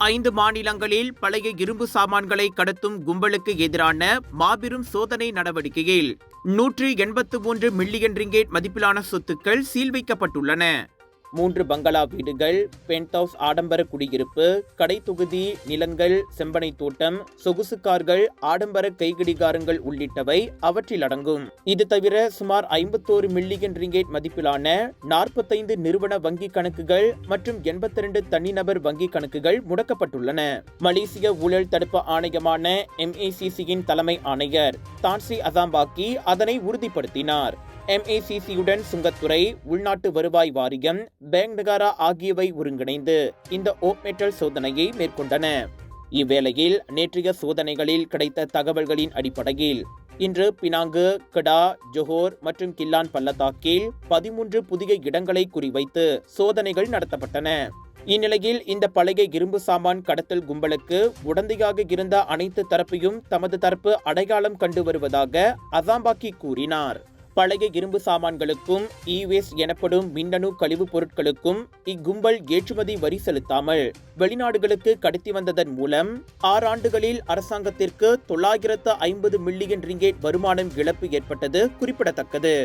5 மாநிலங்களில் பழைய இரும்பு சாமான்களை கடத்தும் கும்பலுக்கு எதிரான மாபெரும் சோதனை நடவடிக்கையில் 183 மில்லியன் ரிங்கேட் மதிப்பிலான சொத்துக்கள் சீல் வைக்கப்பட்டுள்ளன. 3 பங்களா வீடுகள், பென்ட் ஹவுஸ் ஆடம்பர குடியிருப்பு, கடை தொகுதி, நிலங்கள், செம்பனை தோட்டம், சொகுசு கார்கள், ஆடம்பர கைகடிகாரங்கள் உள்ளிட்டவை அவற்றில் அடங்கும். இது தவிர சுமார் 51 மில்லியன் ரிங்கேட் மதிப்பிலான 45 நிறுவன வங்கிக் கணக்குகள் மற்றும் 82 தனிநபர் வங்கிக் கணக்குகள் முடக்கப்பட்டுள்ளன. மலேசிய ஊழல் தடுப்பு ஆணையமான MACC-யின் தலைமை ஆணையர் தான்ஸ்ரீ அசாம்பாக்கி அதனை உறுதிப்படுத்தினார். MACC-யுடன் சுங்கத்துறை, உள்நாட்டு வருவாய் வாரியம், பேங்க் நகாரா ஆகியவை ஒருங்கிணைந்து இந்த ஓப்மெட்டல் சோதனையை மேற்கொண்டன. இவ்வேளையில் நேற்றைய சோதனைகளில் கிடைத்த தகவல்களின் அடிப்படையில் இன்று பினாங்கு, கடா, ஜொஹோர் மற்றும் கில்லான் பள்ளத்தாக்கில் 13 புதிய இடங்களை குறிவைத்து சோதனைகள் நடத்தப்பட்டன. இந்நிலையில் இந்த பழைய இரும்பு சாமான் கடத்தல் கும்பலுக்கு உடந்தையாக இருந்த அனைத்து தரப்பையும் தமது தரப்பு அடையாளம் கண்டு வருவதாக அசாம்பாக்கி கூறினார். பழைய இரும்பு சாமான்களுக்கும் இவேஸ்ட் எனப்படும் மின்னணு கழிவுப் பொருட்களுக்கும் இக்கும்பல் ஏற்றுமதி வரி செலுத்தாமல் வெளிநாடுகளுக்கு கடத்தி வந்ததன் மூலம் 6 ஆண்டுகளில் அரசாங்கத்திற்கு 950 மில்லியன் ரிங்கேட் வருமானம் இழப்பு ஏற்பட்டது குறிப்பிடத்தக்கது.